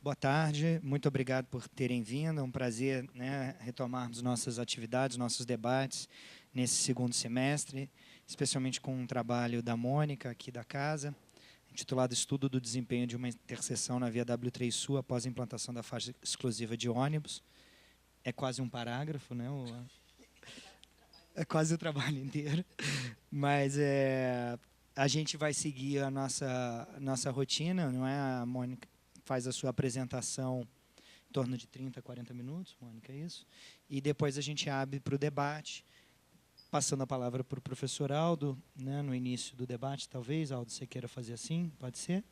Boa tarde, muito obrigado por terem vindo. É um prazer, retomarmos nossas atividades, nossos debates nesse segundo semestre, especialmente com um trabalho da Mônica, aqui da casa, intitulado Estudo do Desempenho de uma Interseção na Via W3 Sul após a implantação da faixa exclusiva de ônibus. É quase um parágrafo, né? É quase o trabalho inteiro, mas a gente vai seguir a nossa rotina, não é? A Mônica faz a sua apresentação em torno de 30 a 40 minutos, Mônica, é isso? E depois a gente abre para o debate, passando a palavra para o professor Aldo, né, no início do debate, talvez. Aldo, você queira fazer assim? Pode ser?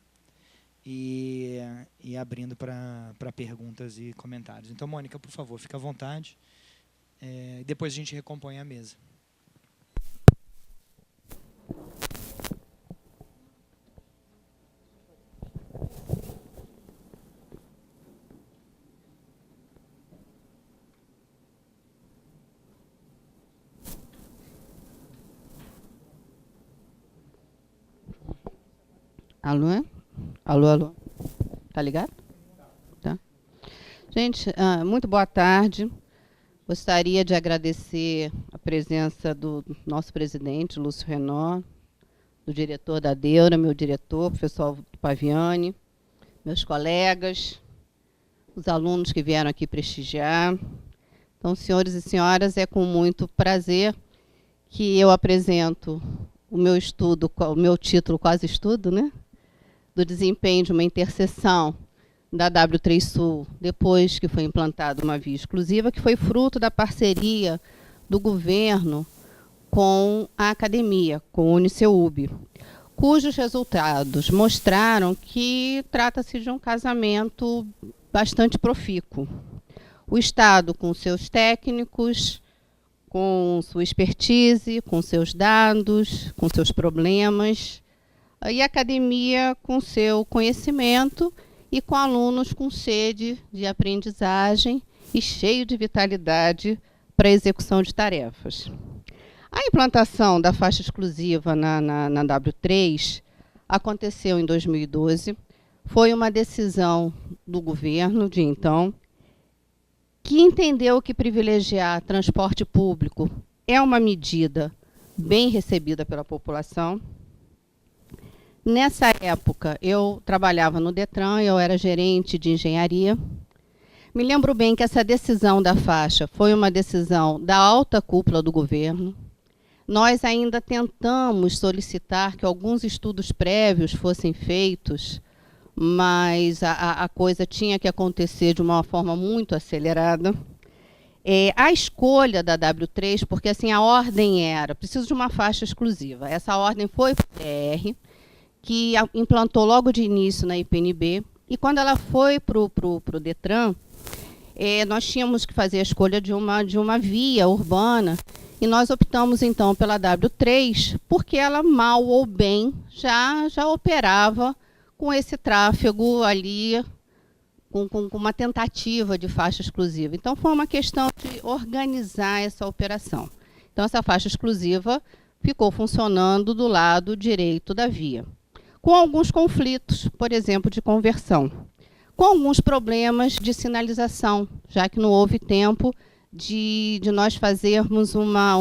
E abrindo para perguntas e comentários. Então, Mônica, por favor, fique à vontade. Depois a gente recompõe a mesa. Alô? Alô, alô? Tá ligado? Tá. Gente, muito boa tarde. Gostaria de agradecer a presença do nosso presidente, Lúcio Renaud, do diretor da Deura, meu diretor, professor Paviani, meus colegas, os alunos que vieram aqui prestigiar. Então, senhores e senhoras, é com muito prazer que eu apresento o meu estudo, o meu título, quase estudo, né? Do desempenho de uma interseção da W3 Sul, depois que foi implantada uma via exclusiva, que foi fruto da parceria do governo com a academia, com o Uniceub, cujos resultados mostraram que trata-se de um casamento bastante profícuo. O Estado, com seus técnicos, com sua expertise, com seus dados, com seus problemas, e a academia com seu conhecimento e com alunos com sede de aprendizagem e cheio de vitalidade para a execução de tarefas. A implantação da faixa exclusiva na W3 aconteceu em 2012. Foi uma decisão do governo de então, que entendeu que privilegiar transporte público é uma medida bem recebida pela população. Nessa época, eu trabalhava no Detran, eu era gerente de engenharia. Me lembro bem que essa decisão da faixa foi uma decisão da alta cúpula do governo. Nós ainda tentamos solicitar que alguns estudos prévios fossem feitos, mas a coisa tinha que acontecer de uma forma muito acelerada. A escolha da W3, porque assim, a ordem era, preciso de uma faixa exclusiva. Essa ordem foi para o PR, que implantou logo de início na IPNB, e quando ela foi para o Detran, nós tínhamos que fazer a escolha de uma via urbana, e nós optamos, então, pela W3, porque ela, mal ou bem, já operava com esse tráfego ali, com uma tentativa de faixa exclusiva. Então, foi uma questão de organizar essa operação. Então, essa faixa exclusiva ficou funcionando do lado direito da via, com alguns conflitos, por exemplo, de conversão, com alguns problemas de sinalização, já que não houve tempo de nós fazermos uma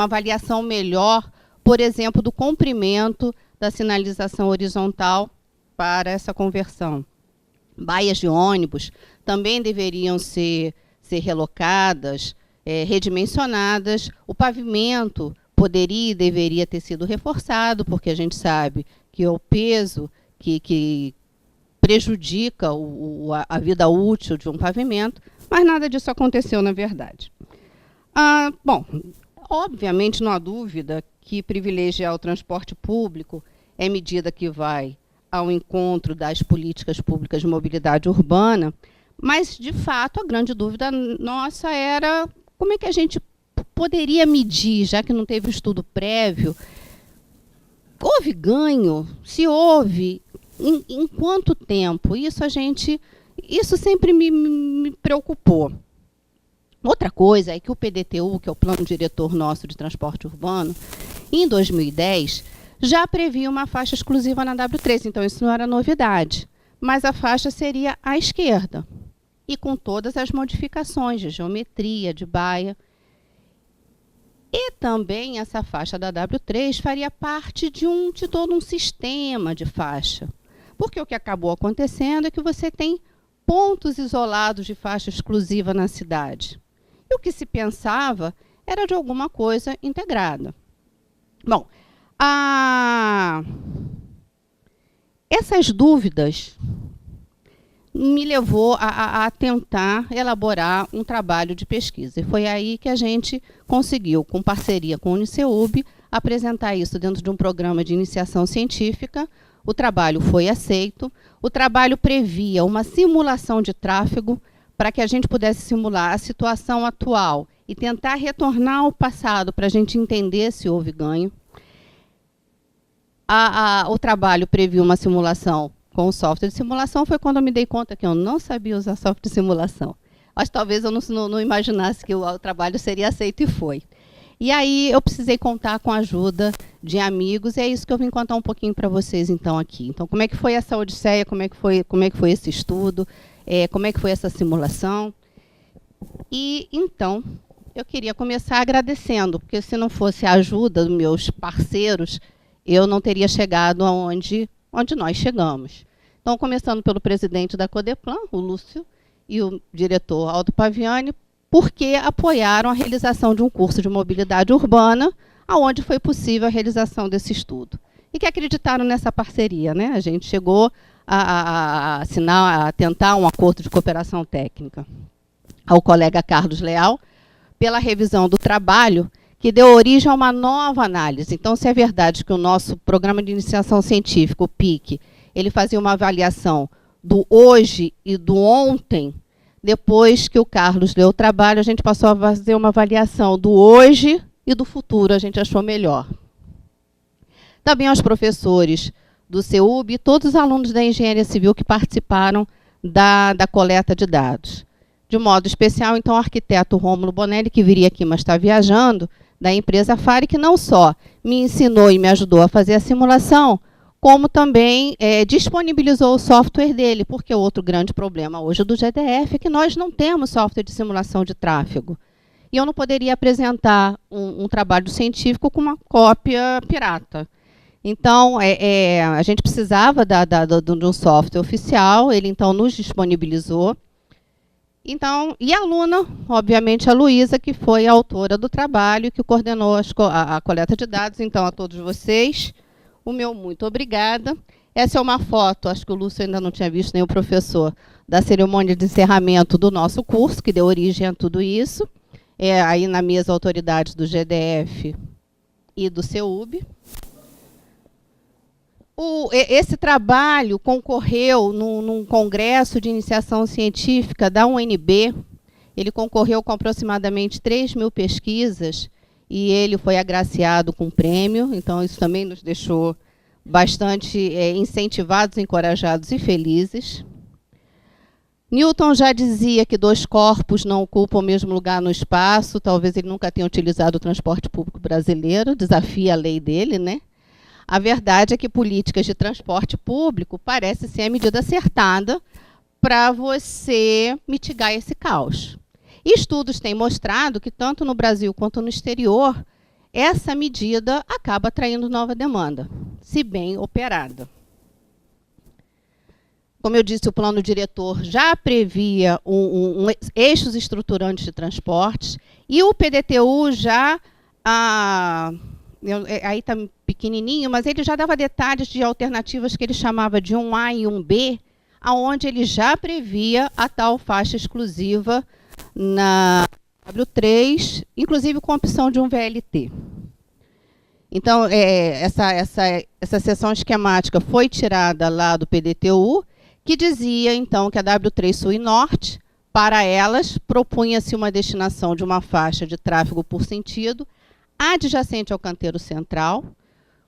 avaliação melhor, por exemplo, do comprimento da sinalização horizontal para essa conversão. Baias de ônibus também deveriam ser relocadas, redimensionadas. O pavimento poderia e deveria ter sido reforçado, porque a gente sabe que é o peso que prejudica a vida útil de um pavimento, mas nada disso aconteceu, na verdade. Bom, obviamente não há dúvida que privilegiar o transporte público é medida que vai ao encontro das políticas públicas de mobilidade urbana, mas, de fato, a grande dúvida nossa era como é que a gente poderia medir, já que não teve estudo prévio. Houve ganho? Se houve, em quanto tempo? Isso sempre me preocupou. Outra coisa é que o PDTU, que é o Plano Diretor Nosso de Transporte Urbano, em 2010, já previa uma faixa exclusiva na W3, então isso não era novidade. mas a faixa seria à esquerda, e com todas as modificações de geometria, de baia. E também essa faixa da W3 faria parte de todo um sistema de faixa. Porque o que acabou acontecendo é que você tem pontos isolados de faixa exclusiva na cidade. E o que se pensava era de alguma coisa integrada. Bom, essas dúvidas me levou a tentar elaborar um trabalho de pesquisa. E foi aí que a gente conseguiu, com parceria com o Uniceub, apresentar isso dentro de um programa de iniciação científica. O trabalho foi aceito. O trabalho previa uma simulação de tráfego para que a gente pudesse simular a situação atual e tentar retornar ao passado para a gente entender se houve ganho. O trabalho previu uma simulação com o software de simulação. Foi quando eu me dei conta que eu não sabia usar software de simulação. Mas talvez eu não imaginasse que o trabalho seria aceito, e foi. E aí eu precisei contar com a ajuda de amigos, e é isso que eu vim contar um pouquinho para vocês então aqui. Então, como é que foi essa odisseia, como é que foi esse estudo, como é que foi essa simulação. E então eu queria começar agradecendo, porque se não fosse a ajuda dos meus parceiros, eu não teria chegado aonde nós chegamos. Então, começando pelo presidente da Codeplan, o Lúcio, e o diretor Aldo Paviani, porque apoiaram a realização de um curso de mobilidade urbana, onde foi possível a realização desse estudo. E que acreditaram nessa parceria, né? A gente chegou a assinar, a tentar um acordo de cooperação técnica. Ao colega Carlos Leal, pela revisão do trabalho, que deu origem a uma nova análise. Então, se é verdade que o nosso programa de iniciação científica, o PIC, ele fazia uma avaliação do hoje e do ontem, depois que o Carlos leu o trabalho, a gente passou a fazer uma avaliação do hoje e do futuro, a gente achou melhor. Também aos professores do CEUB e todos os alunos da Engenharia Civil que participaram da coleta de dados. De modo especial, então, o arquiteto Rômulo Bonelli, que viria aqui, mas está viajando, da empresa FARI, que não só me ensinou e me ajudou a fazer a simulação, como também disponibilizou o software dele, porque o outro grande problema hoje do GDF é que nós não temos software de simulação de tráfego. E eu não poderia apresentar um trabalho científico com uma cópia pirata. Então, a gente precisava de um software oficial, ele então nos disponibilizou. Então, e a aluna, obviamente, a Luísa, que foi a autora do trabalho e que coordenou a coleta de dados. Então, a todos vocês, o meu muito obrigada. Essa é uma foto, acho que o Lúcio ainda não tinha visto, nem o professor, da cerimônia de encerramento do nosso curso, que deu origem a tudo isso. Aí na mesa, autoridades do GDF e do CEUB. Esse trabalho concorreu num congresso de iniciação científica da UNB. Ele concorreu com aproximadamente 3.000 pesquisas e ele foi agraciado com prêmio. Então, isso também nos deixou bastante incentivados, encorajados e felizes. Newton já dizia que dois corpos não ocupam o mesmo lugar no espaço. Talvez ele nunca tenha utilizado o transporte público brasileiro, desafia a lei dele, né? A verdade é que políticas de transporte público parece ser a medida acertada para você mitigar esse caos. E estudos têm mostrado que, tanto no Brasil quanto no exterior, essa medida acaba atraindo nova demanda, se bem operada. Como eu disse, o plano diretor já previa eixos estruturantes de transportes e o PDTU já... aí está pequenininho, mas ele já dava detalhes de alternativas que ele chamava de 1A e 1B, aonde ele já previa a tal faixa exclusiva na W3, inclusive com a opção de um VLT. Então, essa seção esquemática foi tirada lá do PDTU, que dizia, então, que a W3 Sul e Norte, para elas, propunha-se uma destinação de uma faixa de tráfego por sentido, adjacente ao canteiro central,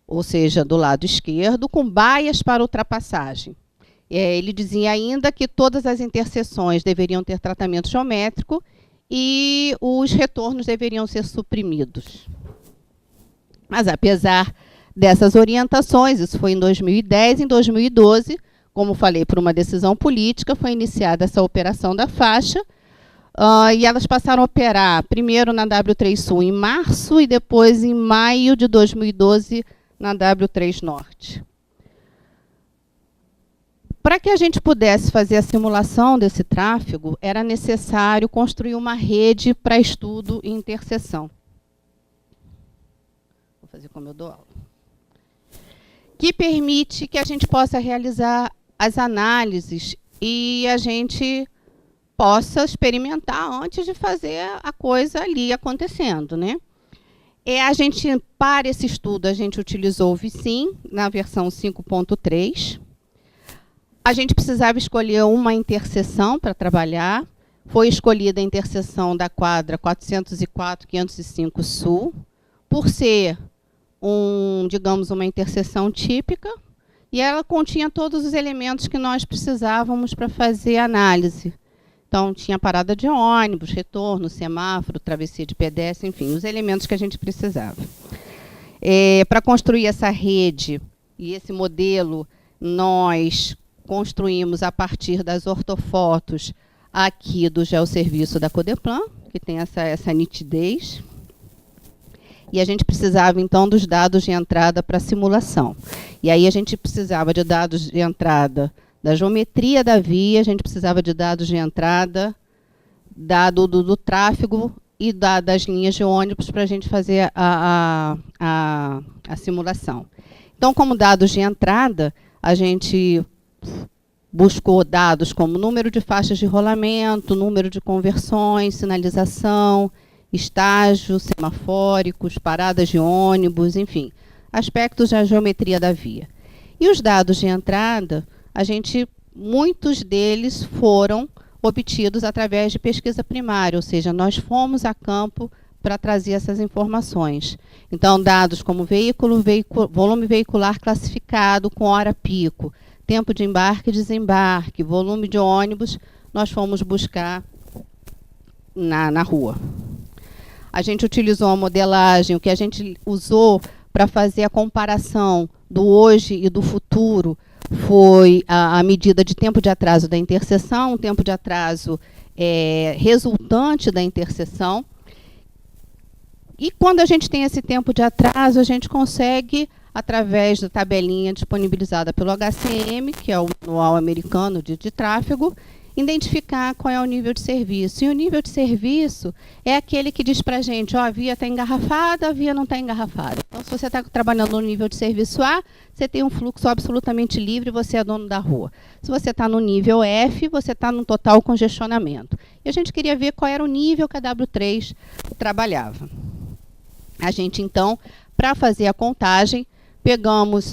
ou seja, do lado esquerdo, com baias para ultrapassagem. Ele dizia ainda que todas as interseções deveriam ter tratamento geométrico e os retornos deveriam ser suprimidos. Mas, apesar dessas orientações, isso foi em 2010, em 2012, como falei, por uma decisão política, foi iniciada essa operação da faixa, e elas passaram a operar primeiro na W3 Sul em março e depois em maio de 2012 na W3 Norte. Para que a gente pudesse fazer a simulação desse tráfego, era necessário construir uma rede para estudo e interseção. Vou fazer como eu dou aula. Que permite que a gente possa realizar as análises e a gente possa experimentar antes de fazer a coisa ali acontecendo, né? Para esse estudo, a gente utilizou o VICIM na versão 5.3. A gente precisava escolher uma interseção para trabalhar. Foi escolhida a interseção da quadra 404-505 Sul, por ser digamos, uma interseção típica, e ela continha todos os elementos que nós precisávamos para fazer a análise. Então, tinha parada de ônibus, retorno, semáforo, travessia de pedestre, enfim, os elementos que a gente precisava. Para construir essa rede e esse modelo, nós construímos a partir das ortofotos aqui do geosserviço da Codeplan, que tem essa nitidez. E a gente precisava, então, dos dados de entrada para a simulação. E aí a gente precisava de dados de entrada da geometria da via, a gente precisava de dados de entrada, do tráfego e das linhas de ônibus para a gente fazer a simulação. Então, como dados de entrada, a gente buscou dados como número de faixas de rolamento, número de conversões, sinalização, estágios semafóricos, paradas de ônibus, enfim, aspectos da geometria da via. E os dados de entrada, muitos deles foram obtidos através de pesquisa primária, ou seja, nós fomos a campo para trazer essas informações. Então, dados como volume veicular classificado com hora pico, tempo de embarque e desembarque, volume de ônibus, nós fomos buscar na rua. A gente utilizou a modelagem, o que a gente usou para fazer a comparação do hoje e do futuro foi a medida de tempo de atraso da interseção, o tempo de atraso resultante da interseção. E quando a gente tem esse tempo de atraso, a gente consegue, através da tabelinha disponibilizada pelo HCM, que é o Manual Americano de Tráfego, identificar qual é o nível de serviço. E o nível de serviço é aquele que diz para a gente, a via está engarrafada, a via não está engarrafada. Então, se você está trabalhando no nível de serviço A, você tem um fluxo absolutamente livre, você é dono da rua. Se você está no nível F, você está no total congestionamento. E a gente queria ver qual era o nível que a W3 trabalhava. A gente, então, para fazer a contagem, pegamos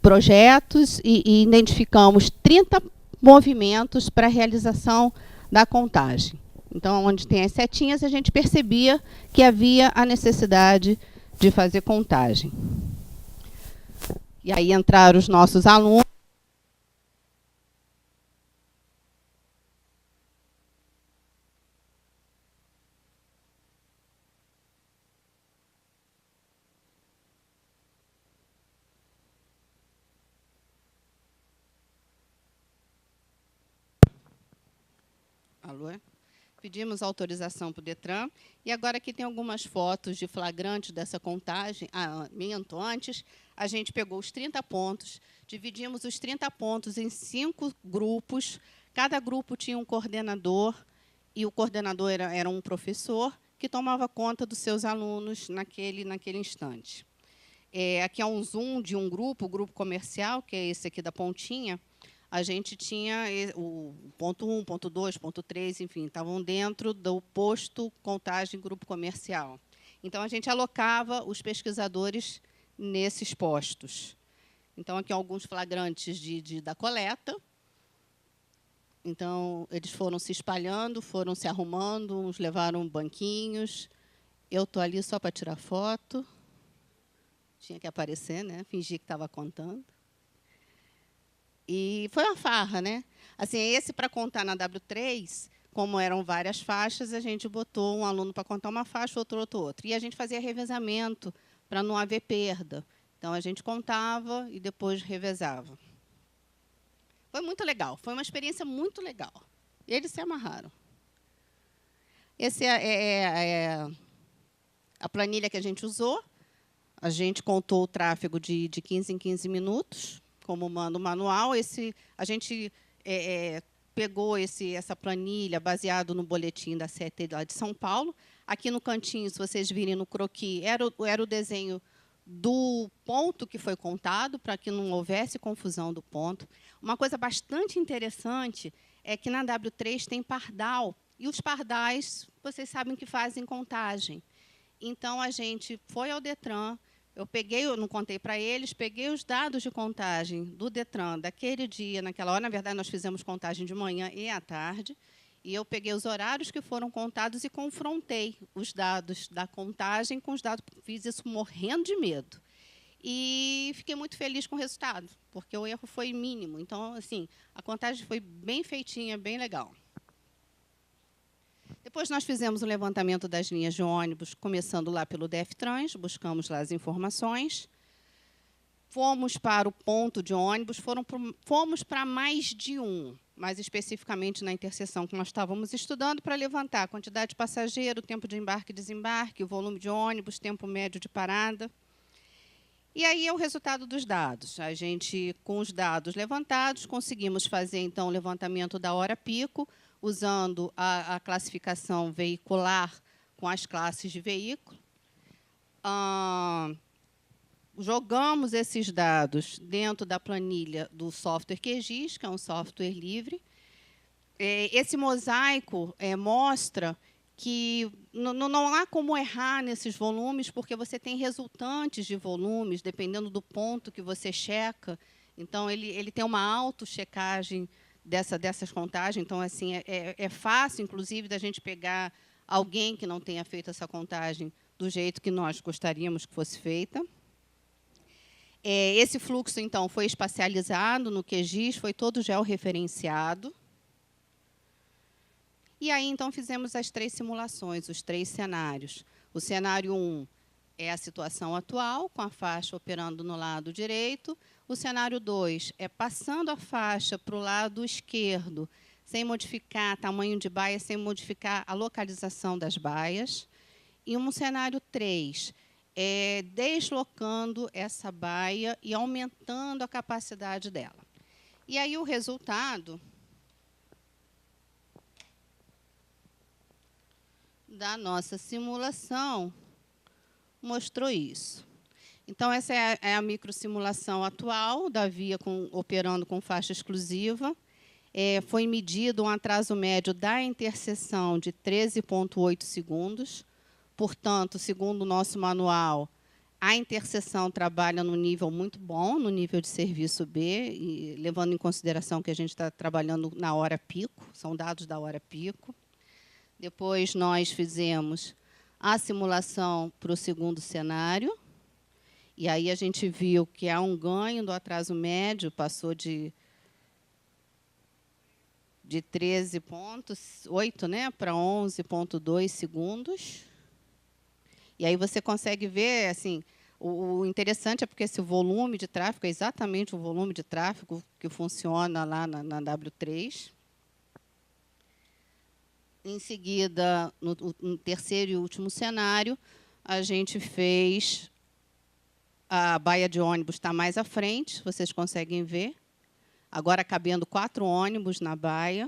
projetos e identificamos 30 movimentos para a realização da contagem. Então, onde tem as setinhas, a gente percebia que havia a necessidade de fazer contagem. E aí entraram os nossos alunos. Alô? Pedimos autorização para o DETRAN. E agora aqui tem algumas fotos de flagrante dessa contagem. Antes, a gente pegou os 30 pontos, dividimos os 30 pontos em 5 grupos. Cada grupo tinha um coordenador, e o coordenador era um professor que tomava conta dos seus alunos naquele instante. Aqui é um zoom de um grupo, o grupo comercial, que é esse aqui da pontinha. A gente tinha o ponto 1, ponto 2, ponto 3, enfim, estavam dentro do posto contagem grupo comercial. Então, a gente alocava os pesquisadores nesses postos. Então, aqui alguns flagrantes da coleta. Então, eles foram se espalhando, foram se arrumando, uns levaram banquinhos. Eu estou ali só para tirar foto. Tinha que aparecer, né? Fingir que estava contando. E foi uma farra, né? Assim, esse para contar na W3, como eram várias faixas, a gente botou um aluno para contar uma faixa, outro. E a gente fazia revezamento para não haver perda. Então, a gente contava e depois revezava. Foi muito legal, foi uma experiência muito legal. Eles se amarraram. Essa é a planilha que a gente usou. A gente contou o tráfego de 15 em 15 minutos, como manda o manual. A gente pegou essa planilha baseado no boletim da CET lá de São Paulo. Aqui no cantinho, se vocês virem no croquis, era o desenho do ponto que foi contado, para que não houvesse confusão do ponto. Uma coisa bastante interessante é que na W3 tem pardal, e os pardais, vocês sabem que fazem contagem. Então, a gente foi ao Detran, eu não contei para eles, peguei os dados de contagem do Detran daquele dia, naquela hora. Na verdade, nós fizemos contagem de manhã e à tarde, e eu peguei os horários que foram contados e confrontei os dados da contagem com os dados. Fiz isso morrendo de medo. E fiquei muito feliz com o resultado, porque o erro foi mínimo. Então, assim, a contagem foi bem feitinha, bem legal. Depois nós fizemos o levantamento das linhas de ônibus, começando lá pelo DF-Trans, buscamos lá as informações. Fomos para o ponto de ônibus, fomos para mais de um, mais especificamente na interseção que nós estávamos estudando, para levantar a quantidade de passageiro, tempo de embarque e desembarque, o volume de ônibus, tempo médio de parada. E aí é o resultado dos dados. A gente, com os dados levantados, conseguimos fazer, então, o levantamento da hora pico, usando a classificação veicular com as classes de veículo. Jogamos esses dados dentro da planilha do software QGIS, que é um software livre. Esse mosaico mostra que não há como errar nesses volumes, porque você tem resultantes de volumes, dependendo do ponto que você checa. Então, ele tem uma auto-checagem dessas contagens. Então, assim, é fácil, inclusive, da gente pegar alguém que não tenha feito essa contagem do jeito que nós gostaríamos que fosse feita. Esse fluxo, então, foi espacializado no QGIS, foi todo georreferenciado. E aí, então, fizemos as 3 simulações, os 3 cenários. O cenário 1 é a situação atual, com a faixa operando no lado direito. O cenário 2 é passando a faixa para o lado esquerdo, sem modificar tamanho de baia, sem modificar a localização das baias. E um cenário 3 é deslocando essa baia e aumentando a capacidade dela. E aí o resultado da nossa simulação mostrou isso. Então, essa é a microsimulação atual da via operando com faixa exclusiva. Foi medido um atraso médio da interseção de 13,8 segundos. Portanto, segundo o nosso manual, a interseção trabalha no nível muito bom, no nível de serviço B, e levando em consideração que a gente está trabalhando na hora pico, são dados da hora pico. Depois, nós fizemos a simulação para o segundo cenário, e aí a gente viu que há um ganho do atraso médio, passou de 13,8, né, para 11,2 segundos. E aí você consegue ver, assim, o interessante é porque esse volume de tráfego é exatamente o volume de tráfego que funciona lá na W3. Em seguida, no terceiro e último cenário, a gente fez... A baia de ônibus está mais à frente, vocês conseguem ver. Agora, cabendo 4 ônibus na baia.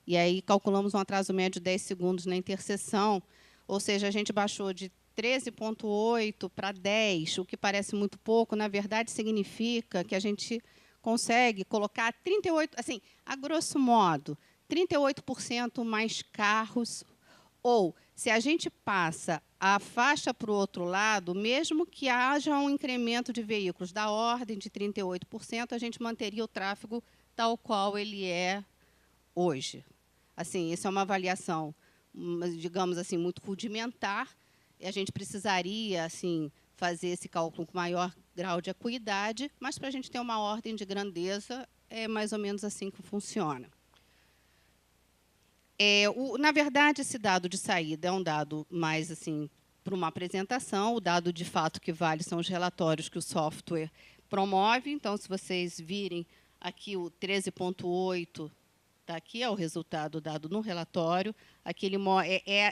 E aí, calculamos um atraso médio de 10 segundos na interseção. Ou seja, a gente baixou de 13,8 para 10, o que parece muito pouco, na verdade, significa que a gente consegue colocar 38%, assim, a grosso modo, 38% mais carros. Ou, se a gente passa a faixa para o outro lado, mesmo que haja um incremento de veículos da ordem de 38%, a gente manteria o tráfego tal qual ele é hoje. Assim, isso é uma avaliação, digamos assim, muito rudimentar, e a gente precisaria, assim, fazer esse cálculo com maior grau de acuidade, mas, para a gente ter uma ordem de grandeza, é mais ou menos assim que funciona. Na verdade, esse dado de saída é um dado mais assim, para uma apresentação. O dado de fato que vale são os relatórios que o software promove. Então, se vocês virem Aqui o 13,8 está aqui, é o resultado dado no relatório. Aqui ele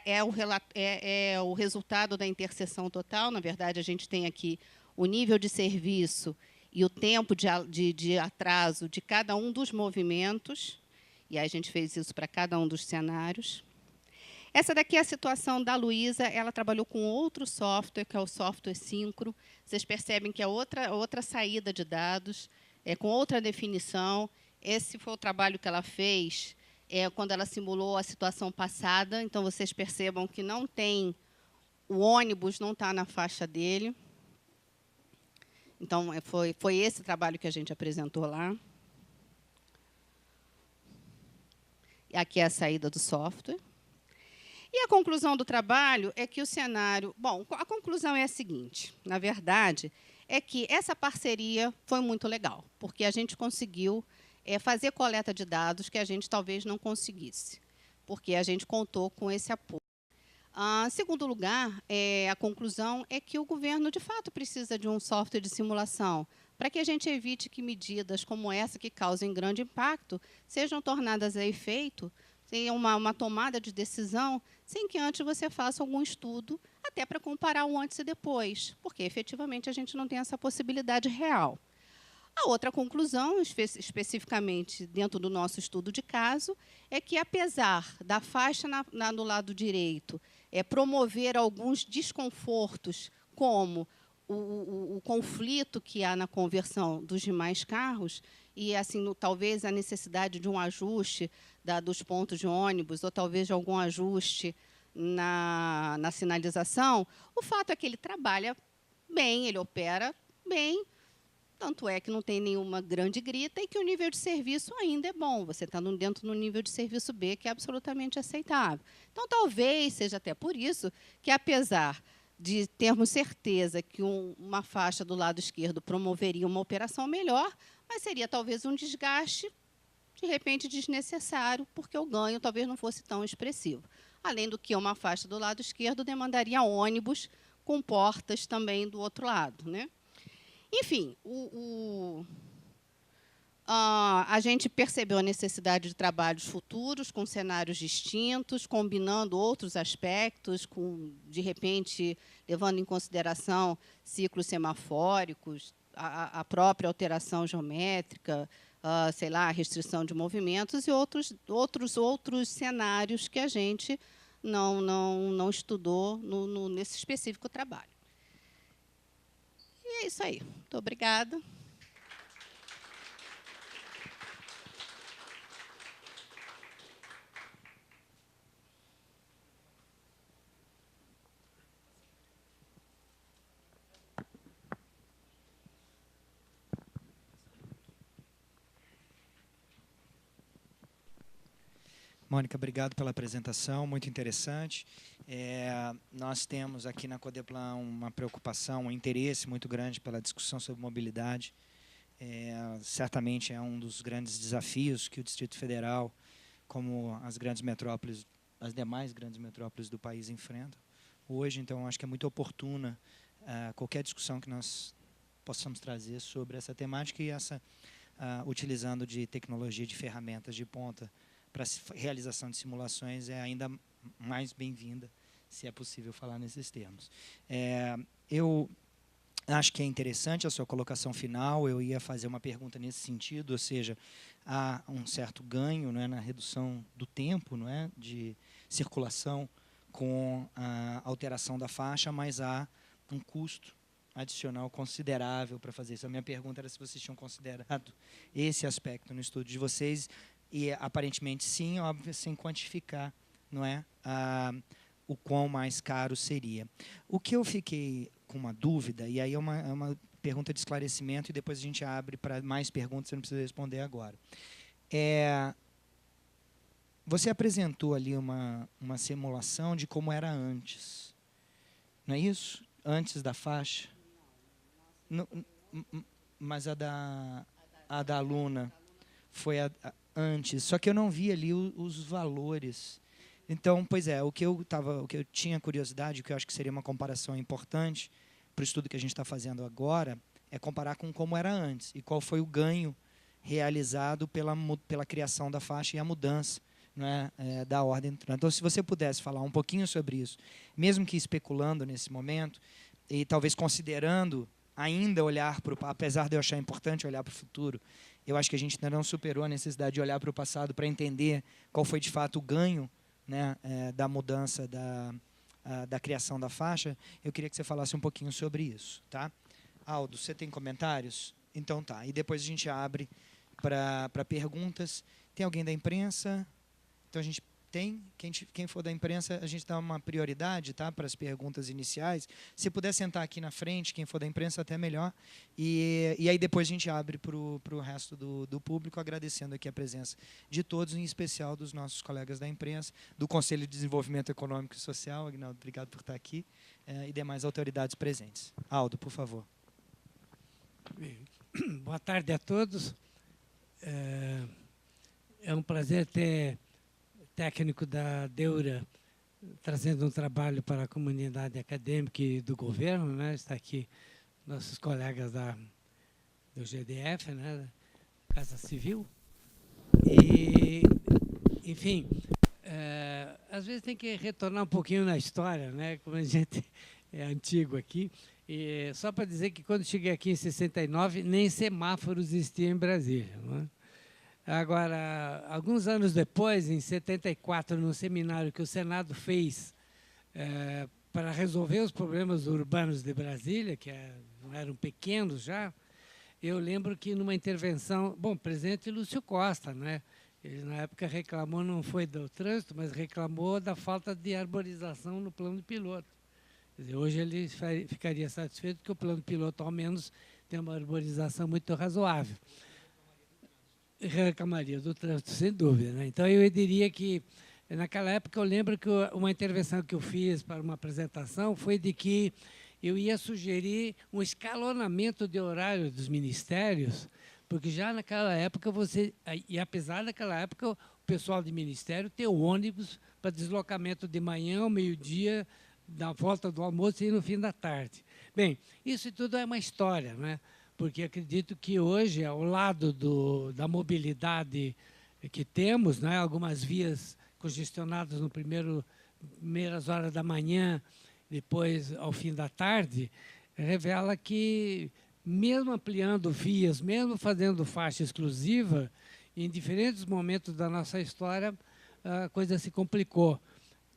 é o resultado da interseção total. Na verdade, a gente tem aqui o nível de serviço e o tempo de atraso de cada um dos movimentos. E aí a gente fez isso para cada um dos cenários. Essa daqui é a situação da Luísa. Ela trabalhou com outro software, que é o software Syncro. Vocês percebem que é outra saída de dados, com outra definição. Esse foi o trabalho que ela fez quando ela simulou a situação passada. Então, vocês percebam que não tem, o ônibus não está na faixa dele. Então, foi esse trabalho que a gente apresentou lá. E aqui é a saída do software. E a conclusão do trabalho é que o cenário... Bom, a conclusão é a seguinte, na verdade, é que essa parceria foi muito legal, porque a gente conseguiu fazer coleta de dados que a gente talvez não conseguisse, porque a gente contou com esse apoio. Em segundo lugar, a conclusão é que o governo, de fato, precisa de um software de simulação para que a gente evite que medidas como essa, que causem grande impacto, sejam tornadas a efeito, sem uma tomada de decisão, sem que antes você faça algum estudo, até para comparar o antes e depois, porque, efetivamente, a gente não tem essa possibilidade real. A outra conclusão, especificamente dentro do nosso estudo de caso, é que, apesar da faixa no lado direito promover alguns desconfortos, como o conflito que há na conversão dos demais carros, e assim, talvez a necessidade de um ajuste dos pontos de ônibus, ou talvez de algum ajuste na sinalização, o fato é que ele trabalha bem, ele opera bem, tanto é que não tem nenhuma grande grita e que o nível de serviço ainda é bom. Você está dentro do nível de serviço B, que é absolutamente aceitável. Então, talvez seja até por isso que, apesar de termos certeza que uma faixa do lado esquerdo promoveria uma operação melhor, mas seria talvez um desgaste, de repente, desnecessário, porque o ganho talvez não fosse tão expressivo. Além do que uma faixa do lado esquerdo demandaria ônibus com portas também do outro lado, né? Enfim, a gente percebeu a necessidade de trabalhos futuros, com cenários distintos, combinando outros aspectos, de repente, levando em consideração ciclos semafóricos, a própria alteração geométrica, sei lá, a restrição de movimentos e outros cenários que a gente não estudou nesse específico trabalho. E é isso aí. Muito obrigada. Mônica, obrigado pela apresentação, muito interessante. Nós temos aqui na Codeplan uma preocupação, um interesse muito grande pela discussão sobre mobilidade. Certamente é um dos grandes desafios que o Distrito Federal, como as grandes metrópoles, as demais grandes metrópoles do país enfrentam hoje. Então, acho que é muito oportuna qualquer discussão que nós possamos trazer sobre essa temática e utilizando de tecnologia, de ferramentas de ponta, para a realização de simulações é ainda mais bem-vinda, se é possível falar nesses termos. Eu acho que é interessante a sua colocação final, eu ia fazer uma pergunta nesse sentido, ou seja, há um certo ganho, não é, na redução do tempo, não é, de circulação com a alteração da faixa, mas há um custo adicional considerável para fazer isso. A minha pergunta era se vocês tinham considerado esse aspecto no estudo de vocês, e aparentemente sim, óbvio, sem quantificar, não é, o quão mais caro seria. O que eu fiquei com uma dúvida, e aí é uma pergunta de esclarecimento, e depois a gente abre para mais perguntas, você não precisa responder agora. Você apresentou ali uma simulação de como era antes, não é isso? Antes da faixa? Mas a da aluna foi antes, só que eu não vi ali os valores. Então, pois é, o que eu tinha curiosidade, o que eu acho que seria uma comparação importante para o estudo que a gente está fazendo agora, é comparar com como era antes e qual foi o ganho realizado pela criação da faixa e a mudança, né, da ordem do trânsito. Então, se você pudesse falar um pouquinho sobre isso, mesmo que especulando nesse momento, e talvez considerando ainda olhar para o... Apesar de eu achar importante olhar para o futuro, eu acho que a gente ainda não superou a necessidade de olhar para o passado para entender qual foi, de fato, o ganho, né, da mudança da criação da faixa. Eu queria que você falasse um pouquinho sobre isso. Tá? Aldo, você tem comentários? Então tá. E depois a gente abre para perguntas. Tem alguém da imprensa? Então a gente tem. Quem for da imprensa, a gente dá uma prioridade, tá, para as perguntas iniciais. Se puder sentar aqui na frente, quem for da imprensa, até melhor. E aí depois a gente abre para o resto do público, agradecendo aqui a presença de todos, em especial dos nossos colegas da imprensa, do Conselho de Desenvolvimento Econômico e Social. Aguinaldo, obrigado por estar aqui. E demais autoridades presentes. Aldo, por favor. Bem, boa tarde a todos. É um prazer ter técnico da Deura trazendo um trabalho para a comunidade acadêmica e do governo, né? Está aqui nossos colegas do GDF, né? Casa Civil. E, enfim, às vezes tem que retornar um pouquinho na história, né? Como a gente é antigo aqui. E só para dizer que quando cheguei aqui em 69, nem semáforos existiam em Brasília, não é? Agora, alguns anos depois, em 74, num seminário que o Senado fez para resolver os problemas urbanos de Brasília, que não eram pequenos já, eu lembro que numa intervenção... Bom, o presidente Lúcio Costa, né? Ele, na época, reclamou, não foi do trânsito, mas reclamou da falta de arborização no plano piloto. Quer dizer, hoje ele ficaria satisfeito que o plano piloto, ao menos, tem uma arborização muito razoável. Reclamaria do trânsito, sem dúvida, né? Então, eu diria que, naquela época, eu lembro que uma intervenção que eu fiz para uma apresentação foi de que eu ia sugerir um escalonamento de horário dos ministérios, porque já naquela época, e apesar daquela época, o pessoal de ministério ter o ônibus para deslocamento de manhã ao meio-dia, da volta do almoço e no fim da tarde. Bem, isso tudo é uma história, né? Porque acredito que hoje, ao lado da mobilidade que temos, né, algumas vias congestionadas no primeiras horas da manhã, depois ao fim da tarde, revela que, mesmo ampliando vias, mesmo fazendo faixa exclusiva, em diferentes momentos da nossa história, a coisa se complicou.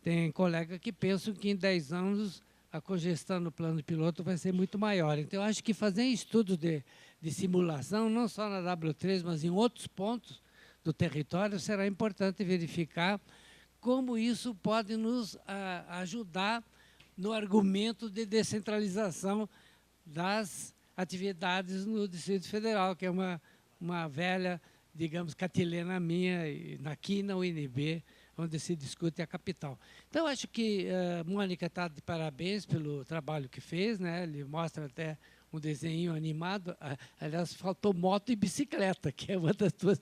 Tem colegas que pensam que em 10 anos a congestão no plano piloto vai ser muito maior. Então, eu acho que fazer estudos de simulação, não só na W3, mas em outros pontos do território, será importante verificar como isso pode nos ajudar no argumento de descentralização das atividades no Distrito Federal, que é uma velha, digamos, catilena minha, aqui na UNB, onde se discute a capital. Então, acho que Mônica está de parabéns pelo trabalho que fez, né? Ele mostra até um desenho animado. Aliás, faltou moto e bicicleta, que é uma das tuas...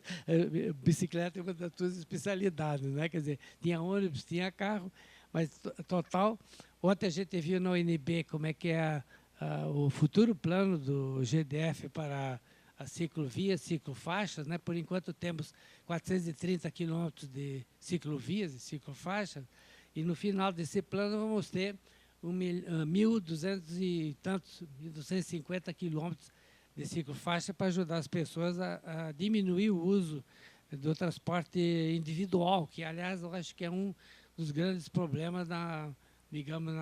bicicleta é uma das tuas especialidades, né? Quer dizer, tinha ônibus, tinha carro, mas total... Ontem a gente viu na UNB como é que é o futuro plano do GDF para a ciclovias, ciclofaixas, né? Por enquanto temos 430 quilômetros de ciclovias e ciclofaixas, e no final desse plano vamos ter 1.200 e tantos, 1.250 quilômetros de ciclofaixa para ajudar as pessoas a diminuir o uso do transporte individual, que, aliás, eu acho que é um dos grandes problemas digamos,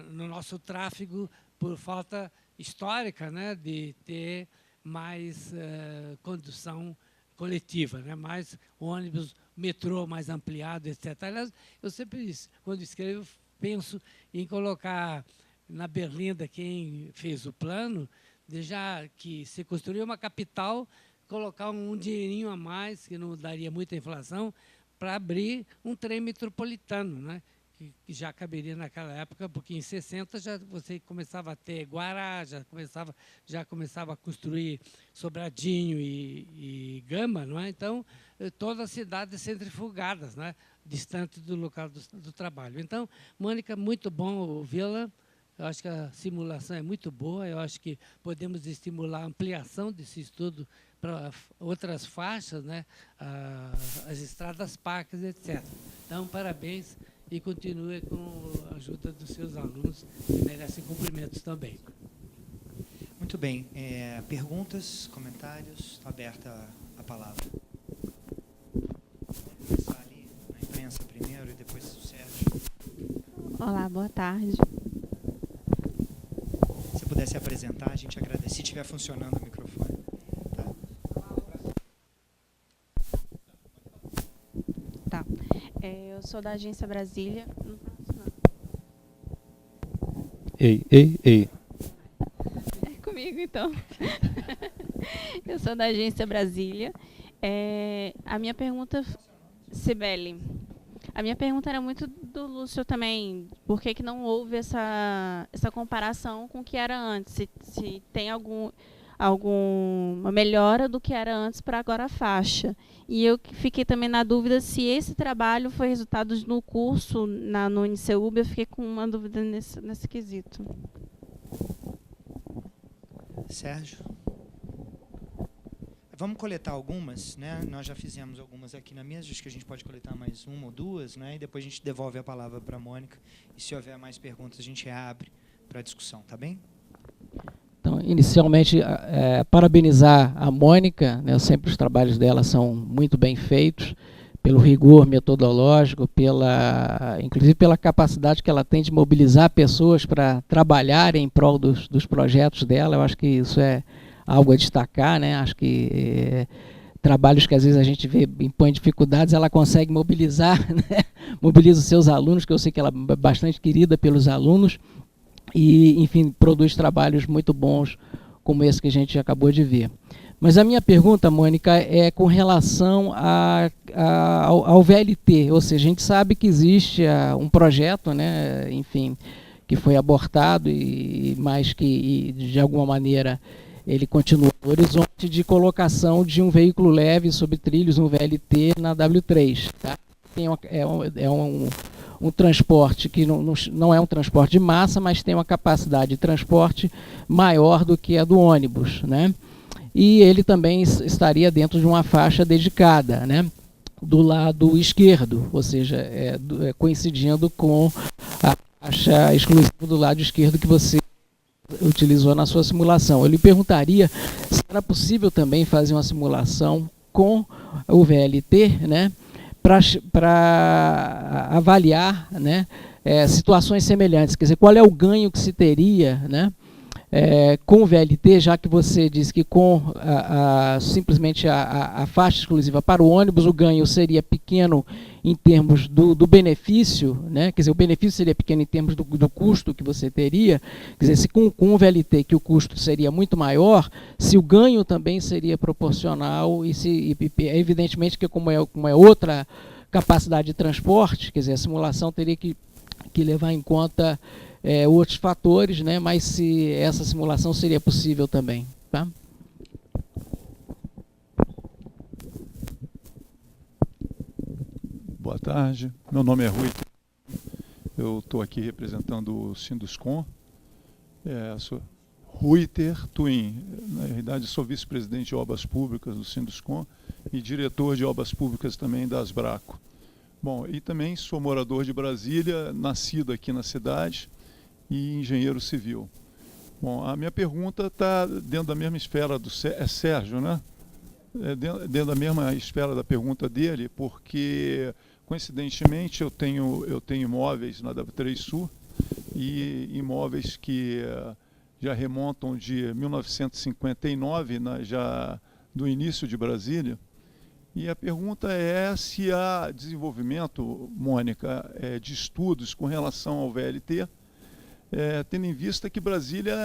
no nosso tráfego, por falta histórica, né, de ter mais condução coletiva, né, mais ônibus, metrô mais ampliado, etc. Aliás, eu sempre, quando escrevo, penso em colocar na berlinda quem fez o plano, de já que se construiu uma capital, colocar um dinheirinho a mais, que não daria muita inflação, para abrir um trem metropolitano, né? Que já caberia naquela época, porque em 60 já você começava a ter Guará, já começava a construir Sobradinho e Gama, não é? Então, todas as cidades centrifugadas, né? Distante do local do trabalho. Então, Mônica, muito bom ouvi-la, Eu acho que a simulação é muito boa, eu acho que podemos estimular a ampliação desse estudo para outras faixas, né? As estradas pacas, etc. Então, parabéns e continue com a ajuda dos seus alunos, que merecem cumprimentos também. Muito bem. Perguntas, comentários? Está aberta a palavra. Vamos começar ali na imprensa primeiro e depois o Sérgio. Olá, boa tarde. Se puder se apresentar, a gente agradece. Se estiver funcionando o microfone. Tá. Eu sou da Agência Brasília. Ei. É comigo, então. Eu sou da Agência Brasília. A minha pergunta, Cibele, a minha pergunta era muito do Lúcio também. Por que não houve essa comparação com o que era antes? Se tem alguma melhora do que era antes para agora a faixa. E eu fiquei também na dúvida se esse trabalho foi resultado no curso no UniCeub. Eu fiquei com uma dúvida nesse quesito. Sérgio? Vamos coletar algumas, né? Nós já fizemos algumas aqui na mesa, acho que a gente pode coletar mais uma ou duas, né? E depois a gente devolve a palavra para a Mônica. E se houver mais perguntas, a gente abre para a discussão, tá bem? Então, inicialmente, parabenizar a Mônica, né? Sempre os trabalhos dela são muito bem feitos, pelo rigor metodológico, inclusive pela capacidade que ela tem de mobilizar pessoas para trabalhar em prol dos projetos dela. Eu acho que isso é algo a destacar, né? Acho que trabalhos que às vezes a gente vê impõe dificuldades, ela consegue mobilizar, né? Mobiliza os seus alunos, que eu sei que ela é bastante querida pelos alunos, e, enfim, produz trabalhos muito bons, como esse que a gente acabou de ver. Mas a minha pergunta, Mônica, é com relação ao VLT, ou seja, a gente sabe que existe um projeto, né, enfim, que foi abortado, mas que, de alguma maneira, ele continua no horizonte de colocação de um veículo leve sobre trilhos, um VLT, na W3. Tá? Um transporte que não é um transporte de massa, mas tem uma capacidade de transporte maior do que a do ônibus, né? E ele também estaria dentro de uma faixa dedicada, né? Do lado esquerdo, ou seja, coincidindo com a faixa exclusiva do lado esquerdo que você utilizou na sua simulação. Eu lhe perguntaria se era possível também fazer uma simulação com o VLT, né, para avaliar, né, situações semelhantes. Quer dizer, qual é o ganho que se teria, né, com o VLT, já que você diz que com simplesmente a faixa exclusiva para o ônibus, o ganho seria pequeno em termos do benefício, né? Quer dizer, o benefício seria pequeno em termos do custo que você teria. Quer dizer, se com o VLT que o custo seria muito maior, se o ganho também seria proporcional, evidentemente que como é outra capacidade de transporte, quer dizer, a simulação teria que levar em conta outros fatores, né? Mas se essa simulação seria possível também, tá? Boa tarde, meu nome é Rui, eu estou aqui representando o Sinduscom, sou Ruiter Twin, na realidade sou vice-presidente de obras públicas do Sinduscom e diretor de obras públicas também da Asbraco. Bom, e também sou morador de Brasília, nascido aqui na cidade e engenheiro civil. Bom, a minha pergunta está dentro da mesma esfera do Sérgio, né? Dentro da mesma esfera da pergunta dele, porque coincidentemente eu tenho imóveis na W3 Sul e imóveis que já remontam de 1959, já do início de Brasília. E a pergunta é se há desenvolvimento, Mônica, de estudos com relação ao VLT, tendo em vista que Brasília,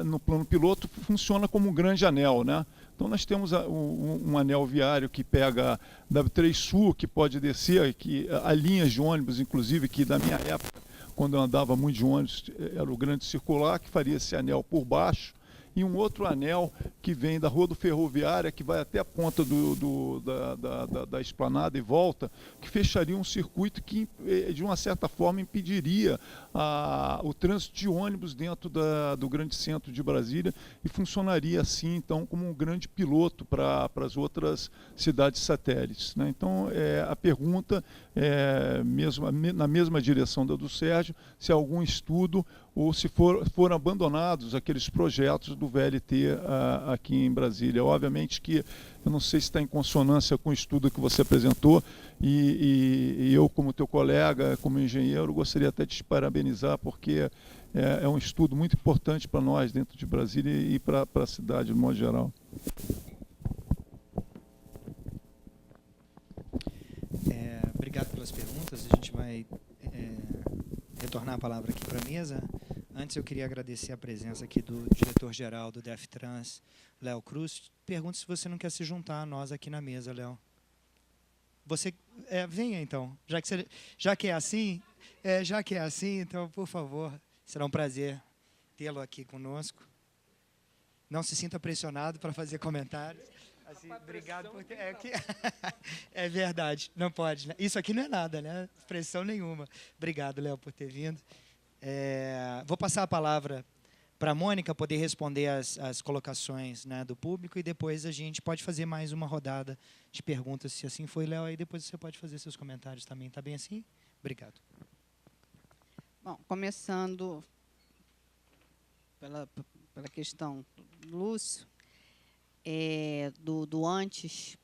no plano piloto, funciona como um grande anel, né? Então nós temos um anel viário que pega W3 Sul, que pode descer, que há linhas de ônibus, inclusive, que da minha época, quando eu andava muito de ônibus, era o grande circular, que faria esse anel por baixo, e um outro anel que vem da Rua do Ferroviária, que vai até a ponta da esplanada e volta, que fecharia um circuito que, de uma certa forma, impediria o trânsito de ônibus dentro do grande centro de Brasília e funcionaria assim, então, como um grande piloto para as outras cidades satélites, né? Então, a pergunta é na mesma direção da do Sérgio, se há algum estudo ou se foram abandonados aqueles projetos do VLT aqui em Brasília. Obviamente que eu não sei se está em consonância com o estudo que você apresentou e eu, como teu colega, como engenheiro, gostaria até de te parabenizar, porque é um estudo muito importante para nós dentro de Brasília e para a cidade, de modo geral. Obrigado pelas perguntas. A gente vai retornar a palavra aqui para a mesa. Antes, eu queria agradecer a presença aqui do diretor-geral do DEFTRANS, Léo Cruz. Pergunto se você não quer se juntar a nós aqui na mesa, Léo. Você venha, então. Já que é assim, então, por favor, será um prazer tê-lo aqui conosco. Não se sinta pressionado para fazer comentários. Assim, obrigado por ter... É verdade, não pode. Né? Isso aqui não é nada, né? Pressão nenhuma. Obrigado, Léo, por ter vindo. Vou passar a palavra para a Mônica poder responder as colocações, né, do público, e depois a gente pode fazer mais uma rodada de perguntas, se assim for, Léo, aí depois você pode fazer seus comentários também. Está bem assim? Obrigado. Bom, começando pela questão do Lúcio, do antes,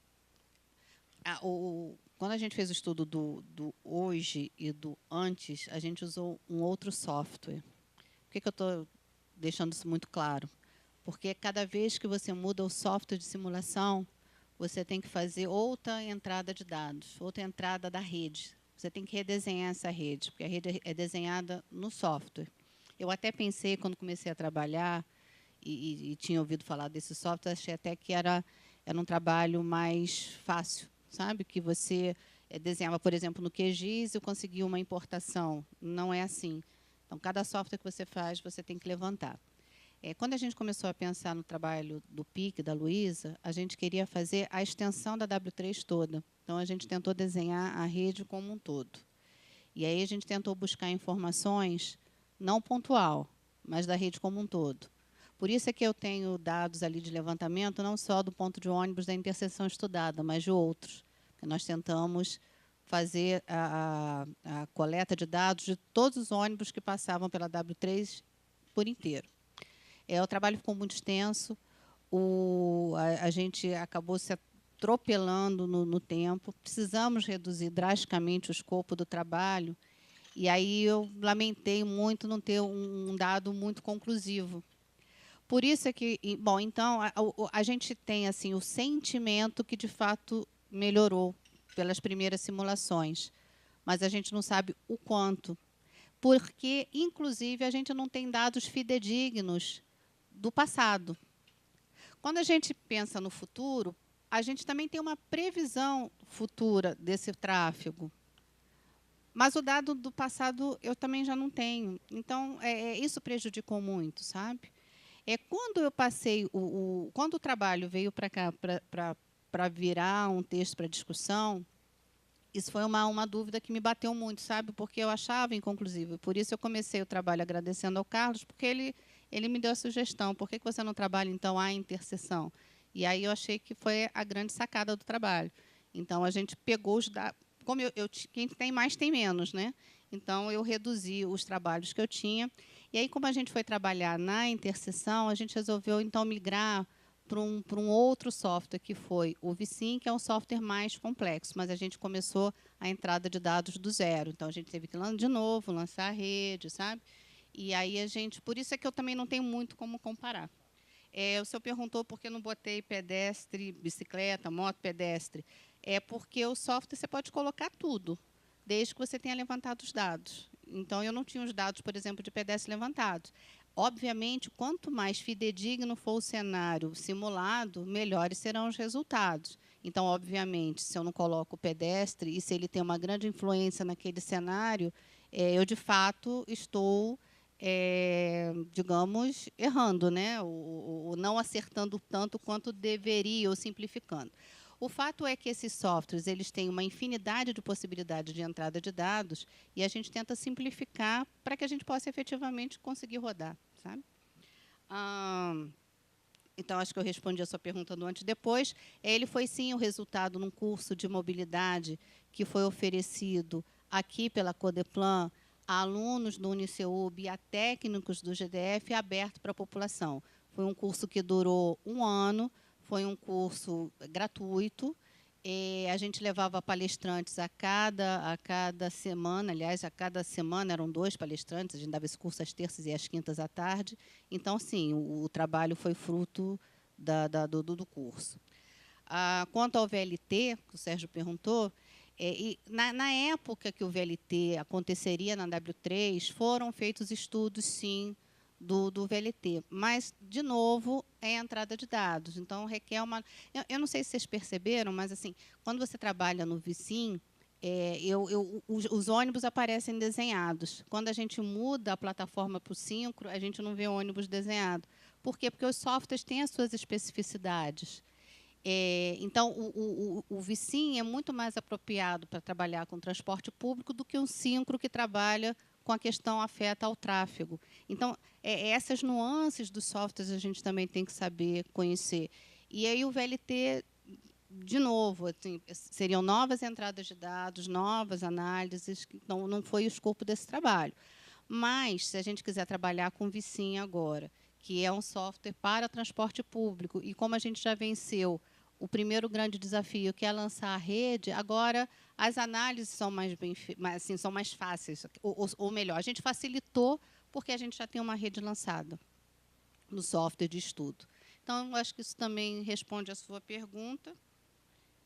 quando a gente fez o estudo do hoje e do antes, a gente usou um outro software. Por que eu estou deixando isso muito claro? Porque cada vez que você muda o software de simulação, você tem que fazer outra entrada de dados, outra entrada da rede. Você tem que redesenhar essa rede, porque a rede é desenhada no software. Eu até pensei, quando comecei a trabalhar, e tinha ouvido falar desse software, achei até que era um trabalho mais fácil, sabe? Que você desenhava, por exemplo, no QGIS e conseguia uma importação. Não é assim. Então, cada software que você faz, você tem que levantar. Quando a gente começou a pensar no trabalho do PIC, da Luísa, a gente queria fazer a extensão da W3 toda. Então, a gente tentou desenhar a rede como um todo. E aí a gente tentou buscar informações, não pontual, mas da rede como um todo. Por isso é que eu tenho dados ali de levantamento, não só do ponto de ônibus da interseção estudada, mas de outros. Porque nós tentamos fazer a coleta de dados de todos os ônibus que passavam pela W3 por inteiro. O trabalho ficou muito extenso, a gente acabou se atropelando no tempo, precisamos reduzir drasticamente o escopo do trabalho, e aí eu lamentei muito não ter um dado muito conclusivo. Por isso é que, bom, então, a gente tem assim o sentimento que, de fato, melhorou pelas primeiras simulações, mas a gente não sabe o quanto, porque, inclusive, a gente não tem dados fidedignos do passado. Quando a gente pensa no futuro, a gente também tem uma previsão futura desse tráfego, mas o dado do passado eu também já não tenho. Então, isso prejudicou muito, sabe? Quando eu passei, quando o trabalho veio para cá para virar um texto para discussão, isso foi uma dúvida que me bateu muito, sabe? Porque eu achava inconclusivo. Por isso eu comecei o trabalho agradecendo ao Carlos, porque ele me deu a sugestão. Por que você não trabalha, então, a interseção? E aí eu achei que foi a grande sacada do trabalho. Então, a gente pegou os dados. Como quem tem mais tem menos, né? Então, eu reduzi os trabalhos que eu tinha. E aí, como a gente foi trabalhar na interseção, a gente resolveu, então, migrar para um outro software, que foi o VSIM, que é um software mais complexo, mas a gente começou a entrada de dados do zero. Então, a gente teve que, de novo, lançar a rede, sabe? E aí, por isso é que eu também não tenho muito como comparar. O senhor perguntou por que não botei pedestre, bicicleta, moto, pedestre. Porque o software você pode colocar tudo, desde que você tenha levantado os dados. Então, eu não tinha os dados, por exemplo, de pedestre levantados. Obviamente, quanto mais fidedigno for o cenário simulado, melhores serão os resultados. Então, obviamente, se eu não coloco o pedestre e se ele tem uma grande influência naquele cenário, eu, de fato, estou digamos, errando, né? Ou não acertando tanto quanto deveria, ou simplificando. O fato é que esses softwares eles têm uma infinidade de possibilidades de entrada de dados e a gente tenta simplificar para que a gente possa efetivamente conseguir rodar, sabe? Então, acho que eu respondi a sua pergunta do antes e depois. Ele foi, sim, o resultado num curso de mobilidade que foi oferecido aqui pela Codeplan a alunos do Uniceub e a técnicos do GDF aberto para a população. Foi um curso que durou 1 ano, foi um curso gratuito. A gente levava palestrantes a cada semana, aliás, a cada semana eram 2 palestrantes, a gente dava esse curso às terças e às quintas à tarde. Então, sim, o trabalho foi fruto do curso. Quanto ao VLT, que o Sérgio perguntou, na época que o VLT aconteceria na W3, foram feitos estudos, sim, do VLT. Mas, de novo, é a entrada de dados. Então, requer uma... Eu não sei se vocês perceberam, mas, assim, quando você trabalha no Vicim, os ônibus aparecem desenhados. Quando a gente muda a plataforma para o Syncro, a gente não vê ônibus desenhado. Por quê? Porque os softwares têm as suas especificidades. Então, o Vicim é muito mais apropriado para trabalhar com transporte público do que um Syncro que trabalha com a questão afeta ao tráfego. Então, essas nuances dos softwares a gente também tem que saber conhecer. E aí o VLT, de novo, assim, seriam novas entradas de dados, novas análises, então não foi o escopo desse trabalho. Mas, se a gente quiser trabalhar com o Vicim agora, que é um software para transporte público, e como a gente já venceu o primeiro grande desafio, que é lançar a rede, agora as análises são assim, são mais fáceis, ou melhor, a gente facilitou porque a gente já tem uma rede lançada no software de estudo. Então, eu acho que isso também responde à sua pergunta,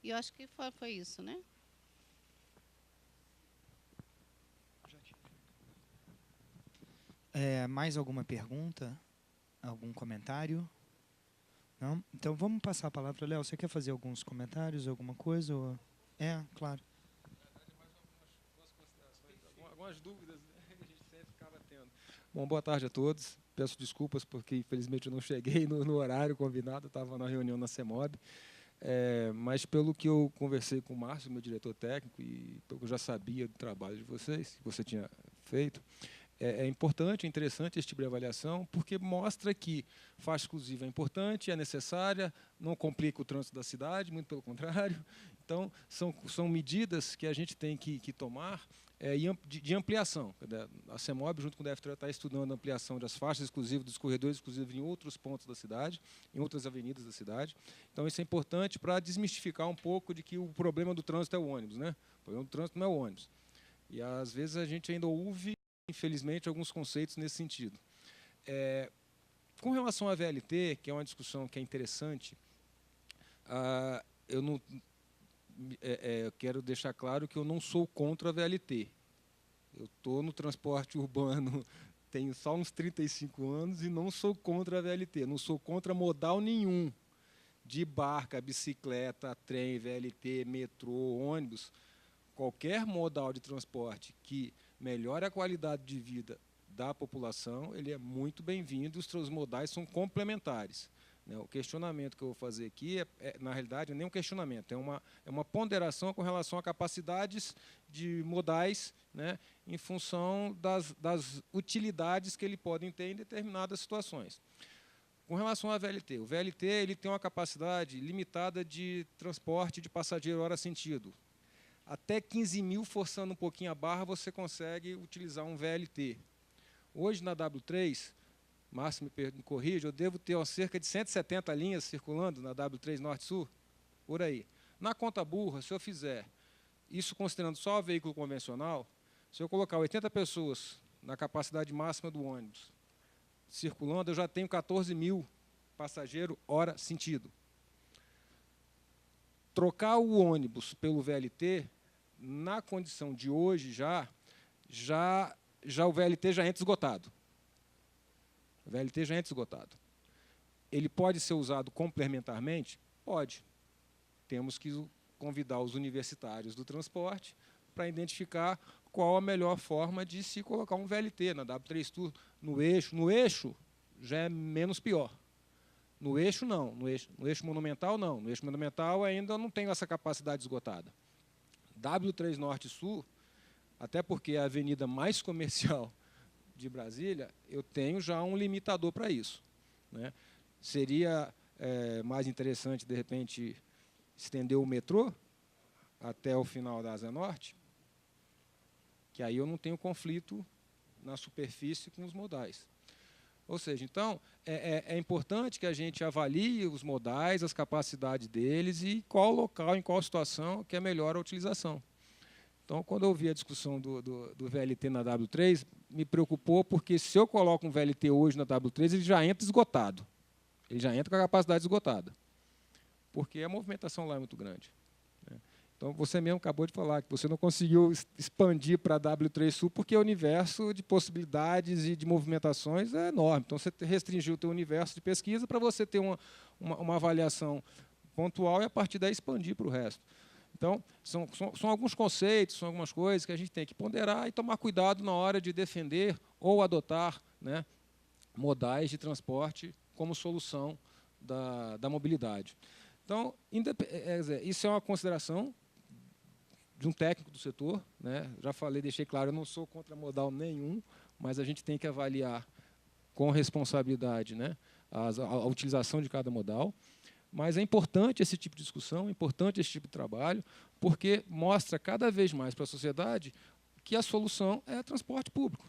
e eu acho que foi isso, né? Mais alguma pergunta? Algum comentário? Não? Então, vamos passar a palavra. Léo, você quer fazer alguns comentários, alguma coisa? Ou... claro. Algumas dúvidas, né, que a gente sempre acaba tendo. Bom, boa tarde a todos. Peço desculpas porque, infelizmente, eu não cheguei no horário combinado, estava na reunião na CEMOB. Mas, pelo que eu conversei com o Márcio, meu diretor técnico, e pelo que eu já sabia do trabalho de vocês, que você tinha feito, é importante, é interessante esse tipo de avaliação, porque mostra que faixa exclusiva é importante, é necessária, não complica o trânsito da cidade, muito pelo contrário. Então, são medidas que a gente tem que tomar de ampliação. A CEMOB, junto com o DFTRA, está estudando a ampliação das faixas exclusivas, dos corredores exclusivos em outros pontos da cidade, em outras avenidas da cidade. Então, isso é importante para desmistificar um pouco de que o problema do trânsito é o ônibus, né? O problema do trânsito não é o ônibus. E, às vezes, a gente ainda ouve, infelizmente, alguns conceitos nesse sentido. Com relação à VLT, que é uma discussão que é interessante, eu quero deixar claro que eu não sou contra a VLT. Eu estou no transporte urbano, tenho só uns 35 anos e não sou contra a VLT. Não sou contra modal nenhum, de barca, bicicleta, trem, VLT, metrô, ônibus. Qualquer modal de transporte que melhore a qualidade de vida da população, ele é muito bem-vindo, os modais são complementares. O questionamento que eu vou fazer aqui, na realidade, não é nem um questionamento, é uma ponderação com relação a capacidades de modais, né, em função das utilidades que ele podem ter em determinadas situações. Com relação à VLT, o VLT ele tem uma capacidade limitada de transporte de passageiro hora sentido. Até 15 mil, forçando um pouquinho a barra, você consegue utilizar um VLT. Hoje, na W3, Márcio me corrija, eu devo ter cerca de 170 linhas circulando na W3 Norte-Sul, por aí. Na conta burra, se eu fizer isso considerando só o veículo convencional, se eu colocar 80 pessoas na capacidade máxima do ônibus circulando, eu já tenho 14 mil passageiros hora sentido. Trocar o ônibus pelo VLT, na condição de hoje já o VLT já entra esgotado. O VLT já entra esgotado. Ele pode ser usado complementarmente? Pode. Temos que convidar os universitários do transporte para identificar qual a melhor forma de se colocar um VLT na W3 Tour no eixo. No eixo já é menos pior. No eixo, não. No eixo monumental, não. No eixo monumental ainda não tem essa capacidade esgotada. W3 Norte e Sul, até porque é a avenida mais comercial de Brasília, eu tenho já um limitador para isso, né? Seria mais interessante, de repente, estender o metrô até o final da Asa Norte, que aí eu não tenho conflito na superfície com os modais. Ou seja, então, é importante que a gente avalie os modais, as capacidades deles e qual local, em qual situação que é melhor a utilização. Então, quando eu ouvi a discussão do VLT na W3, me preocupou, porque se eu coloco um VLT hoje na W3, ele já entra esgotado. Ele já entra com a capacidade esgotada, porque a movimentação lá é muito grande, né? Então, você mesmo acabou de falar que você não conseguiu expandir para a W3 Sul, porque o universo de possibilidades e de movimentações é enorme. Então, você restringiu o teu universo de pesquisa para você ter uma avaliação pontual e, a partir daí, expandir para o resto. Então, são alguns conceitos, são algumas coisas que a gente tem que ponderar e tomar cuidado na hora de defender ou adotar, né, modais de transporte como solução da mobilidade. Então, isso é uma consideração de um técnico do setor, né? Já falei, deixei claro, eu não sou contra modal nenhum, mas a gente tem que avaliar com responsabilidade, né, a utilização de cada modal. Mas é importante esse tipo de discussão, é importante esse tipo de trabalho, porque mostra cada vez mais para a sociedade que a solução é transporte público.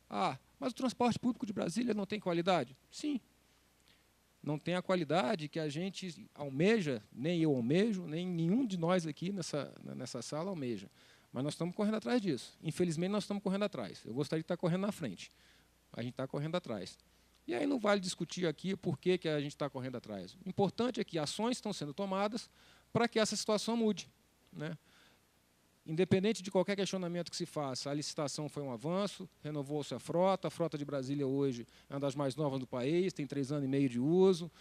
Ah, mas o transporte público de Brasília não tem qualidade? Sim. Não tem a qualidade que a gente almeja, nem eu almejo, nem nenhum de nós aqui nessa sala almeja. Mas nós estamos correndo atrás disso. Infelizmente, nós estamos correndo atrás. Eu gostaria de estar correndo na frente. A gente está correndo atrás. E aí não vale discutir aqui por que a gente está correndo atrás. O importante é que ações estão sendo tomadas para que essa situação mude, né? Independente de qualquer questionamento que se faça, a licitação foi um avanço, renovou-se a frota de Brasília hoje é uma das mais novas do país, tem 3 anos e meio de uso.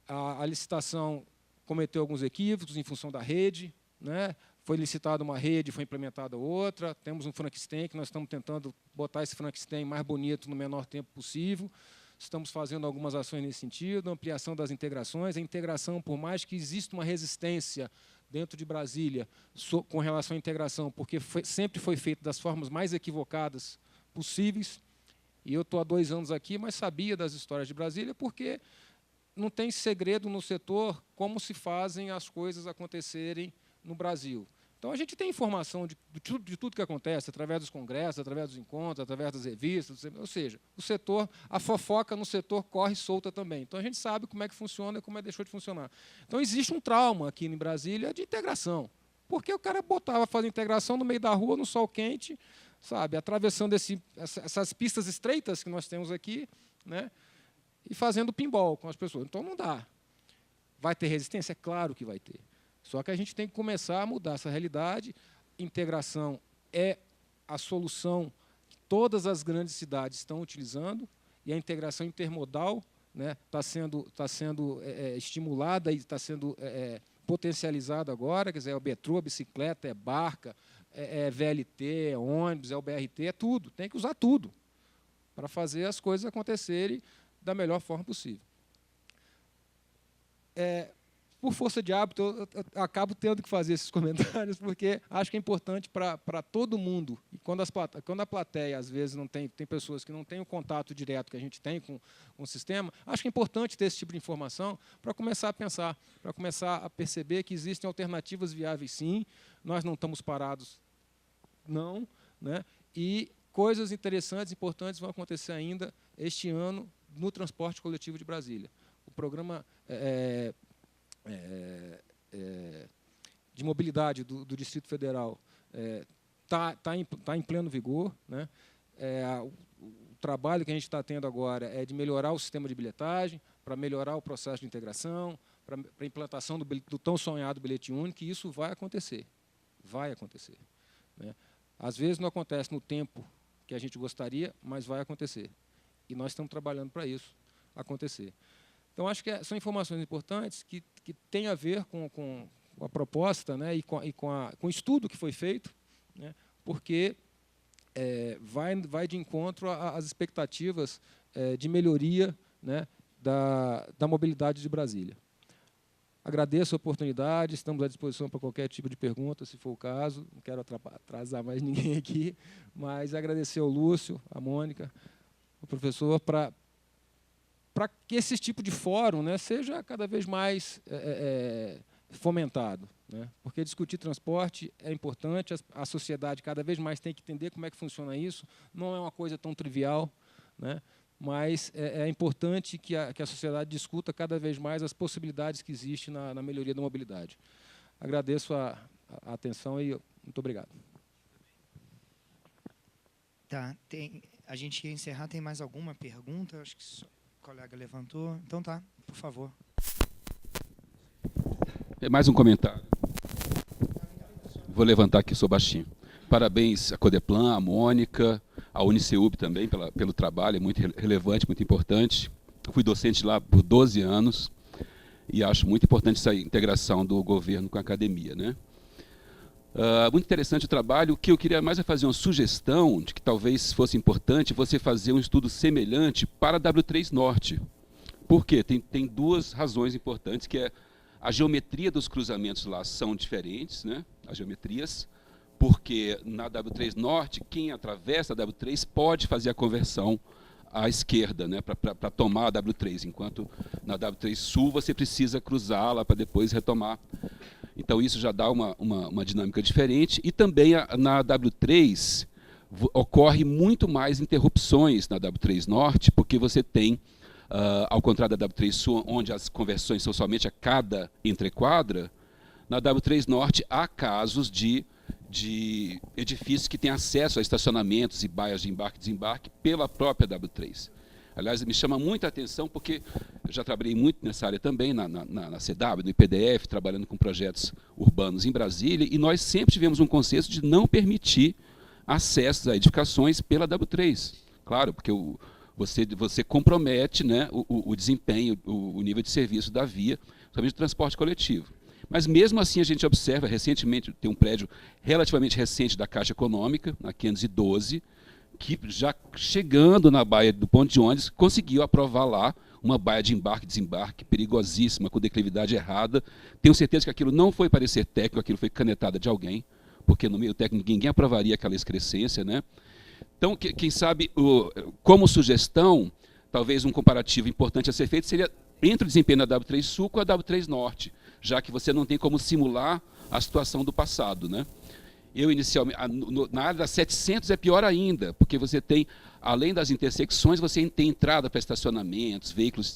A licitação cometeu alguns equívocos em função da rede, né? Foi licitada uma rede, foi implementada outra, temos um Frankenstein, que nós estamos tentando botar esse Frankenstein mais bonito no menor tempo possível. Estamos fazendo algumas ações nesse sentido, ampliação das integrações. A integração, por mais que exista uma resistência dentro de Brasília com relação à integração, porque sempre foi feito das formas mais equivocadas possíveis, e eu estou há 2 anos aqui, mas sabia das histórias de Brasília, porque não tem segredo no setor como se fazem as coisas acontecerem no Brasil. Então, a gente tem informação de tudo que acontece, através dos congressos, através dos encontros, através das revistas, ou seja, o setor, a fofoca no setor corre solta também. Então, a gente sabe como é que funciona e como é que deixou de funcionar. Então, existe um trauma aqui em Brasília de integração, porque o cara botava fazer integração no meio da rua, no sol quente, sabe, atravessando essas pistas estreitas que nós temos aqui, né, e fazendo pinball com as pessoas. Então, não dá. Vai ter resistência? É claro que vai ter. Só que a gente tem que começar a mudar essa realidade. Integração é a solução que todas as grandes cidades estão utilizando, e a integração intermodal, né, está sendo estimulada e está sendo potencializada agora. Quer dizer, é o metrô, a bicicleta, é barca, é VLT, é ônibus, é o BRT, é tudo. Tem que usar tudo para fazer as coisas acontecerem da melhor forma possível. Por força de hábito, eu acabo tendo que fazer esses comentários, porque acho que é importante para todo mundo. E quando a plateia, às vezes, não tem pessoas que não têm o contato direto que a gente tem com o sistema, acho que é importante ter esse tipo de informação para começar a pensar, para começar a perceber que existem alternativas viáveis, sim, nós não estamos parados, não, né? E coisas interessantes, importantes vão acontecer ainda este ano no transporte coletivo de Brasília. O programa de mobilidade do Distrito Federal está em pleno vigor, né? O trabalho que a gente está tendo agora é de melhorar o sistema de bilhetagem, para melhorar o processo de integração, para a implantação do tão sonhado bilhete único, e isso vai acontecer. Vai acontecer, né? Às vezes não acontece no tempo que a gente gostaria, mas vai acontecer. E nós estamos trabalhando para isso acontecer. Então, acho que são informações importantes que têm a ver com a proposta, né, e com o estudo que foi feito, né, porque vai de encontro às expectativas de melhoria, né, da mobilidade de Brasília. Agradeço a oportunidade, estamos à disposição para qualquer tipo de pergunta, se for o caso. Não quero atrasar mais ninguém aqui, mas agradecer ao Lúcio, à Mônica, ao professor, para que esse tipo de fórum, né, seja cada vez mais fomentado, né? Porque discutir transporte é importante, a sociedade cada vez mais tem que entender como é que funciona isso, não é uma coisa tão trivial, né? Mas é importante que a sociedade discuta cada vez mais as possibilidades que existem na melhoria da mobilidade. Agradeço a atenção e muito obrigado. Tá, a gente ia encerrar, tem mais alguma pergunta? Acho que o colega levantou. Então tá, por favor. Mais um comentário. Vou levantar aqui, sou baixinho. Parabéns à Codeplan, à Mônica, à Uniceub também pelo trabalho, é muito relevante, muito importante. Fui docente lá por 12 anos e acho muito importante essa integração do governo com a academia, né? Muito interessante o trabalho. O que eu queria mais é fazer uma sugestão de que talvez fosse importante você fazer um estudo semelhante para a W3 Norte. Por quê? Tem duas razões importantes, que é a geometria dos cruzamentos lá são diferentes, né? As geometrias, porque na W3 Norte, quem atravessa a W3 pode fazer a conversão à esquerda, né, para tomar a W3, enquanto na W3 Sul você precisa cruzá-la para depois retomar. Então isso já dá uma dinâmica diferente. E também na W3 ocorre muito mais interrupções na W3 Norte, porque você tem, ao contrário da W3 Sul, onde as conversões são somente a cada entrequadra, na W3 Norte há casos de edifícios que têm acesso a estacionamentos e baias de embarque e desembarque pela própria W3. Aliás, me chama muita atenção porque eu já trabalhei muito nessa área também, na CW, no IPDF, trabalhando com projetos urbanos em Brasília, e nós sempre tivemos um consenso de não permitir acessos a edificações pela W3. Claro, porque você compromete, né, o desempenho, o nível de serviço da via, somente de transporte coletivo. Mas mesmo assim a gente observa, recentemente, tem um prédio relativamente recente da Caixa Econômica, na 512, que já chegando na baía do ponto de ônibus, conseguiu aprovar lá uma baia de embarque e desembarque perigosíssima, com declividade errada. Tenho certeza que aquilo não foi parecer técnico, aquilo foi canetada de alguém, porque no meio técnico ninguém aprovaria aquela excrescência, né? Então, quem sabe, como sugestão, talvez um comparativo importante a ser feito seria entre o desempenho da W3 Sul com a W3 Norte, já que você não tem como simular a situação do passado, né? Eu, inicialmente, na área das 700 é pior ainda, porque você tem, além das intersecções, você tem entrada para estacionamentos, veículos de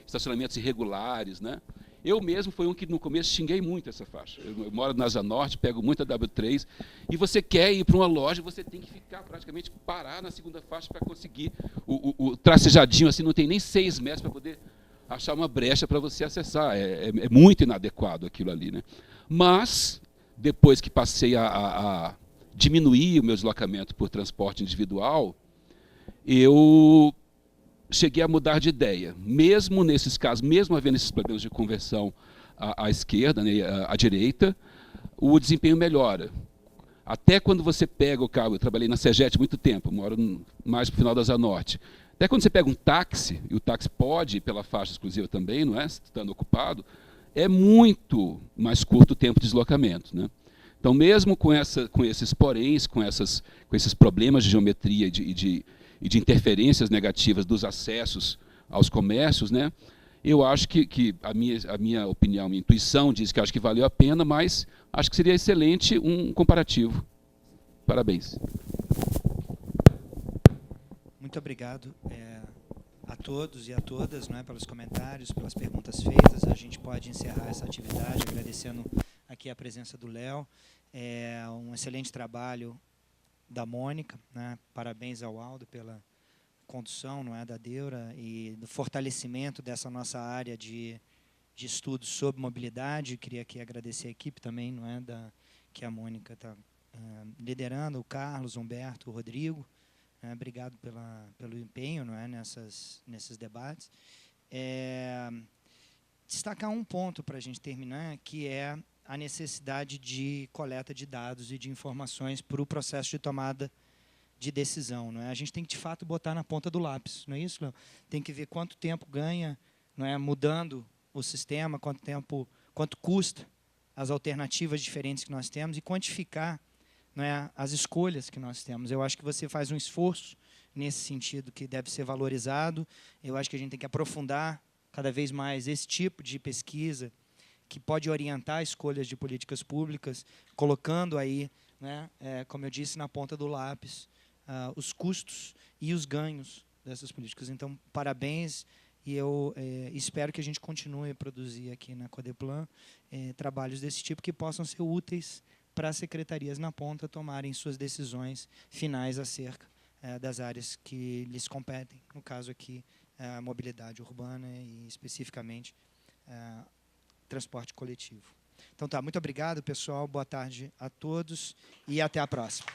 estacionamentos irregulares, né? Eu mesmo fui um que no começo xinguei muito essa faixa. Eu moro na Asa Norte, pego muito a W3, e você quer ir para uma loja, você tem que ficar praticamente parar na segunda faixa para conseguir o tracejadinho, assim, não tem nem 6 metros para poder achar uma brecha para você acessar. É muito inadequado aquilo ali, né? Mas, depois que passei a diminuir o meu deslocamento por transporte individual, eu cheguei a mudar de ideia. Mesmo nesses casos, mesmo havendo esses problemas de conversão à esquerda, né, à direita, o desempenho melhora. Até quando você pega o carro, eu trabalhei na CEGET muito tempo, moro mais para o final da Asa Norte. Até quando você pega um táxi, e o táxi pode ir pela faixa exclusiva também, não é? Estando ocupado, é muito mais curto o tempo de deslocamento, né? Então, mesmo com esses poréns, com esses problemas de geometria e de interferências negativas dos acessos aos comércios, né, eu acho que a minha opinião, a minha intuição diz que acho que valeu a pena, mas acho que seria excelente um comparativo. Parabéns. Muito obrigado a todos e a todas, não é, pelos comentários, pelas perguntas feitas. A gente pode encerrar essa atividade agradecendo aqui a presença do Léo. Um excelente trabalho da Mônica, né? Parabéns ao Aldo pela condução, não é, da Deura e do fortalecimento dessa nossa área de estudos sobre mobilidade. Queria aqui agradecer a equipe também, não é, que a Mônica está liderando, o Carlos, o Humberto, o Rodrigo. Obrigado pelo empenho, não é, nesses debates. Destacar um ponto para a gente terminar, que é a necessidade de coleta de dados e de informações para o processo de tomada de decisão. Não é? A gente tem que, de fato, botar na ponta do lápis, não é isso, Léo? Tem que ver quanto tempo ganha, não é, mudando o sistema, quanto custa as alternativas diferentes que nós temos e quantificar, não é, as escolhas que nós temos. Eu acho que você faz um esforço nesse sentido que deve ser valorizado. Eu acho que a gente tem que aprofundar cada vez mais esse tipo de pesquisa que pode orientar escolhas de políticas públicas, colocando aí, né, como eu disse, na ponta do lápis, os custos e os ganhos dessas políticas. Então, parabéns, e eu espero que a gente continue a produzir aqui na Codeplan trabalhos desse tipo que possam ser úteis para as secretarias na ponta tomarem suas decisões finais acerca das áreas que lhes competem, no caso aqui, a mobilidade urbana e, especificamente, transporte coletivo. Então, tá, muito obrigado, pessoal. Boa tarde a todos e até a próxima.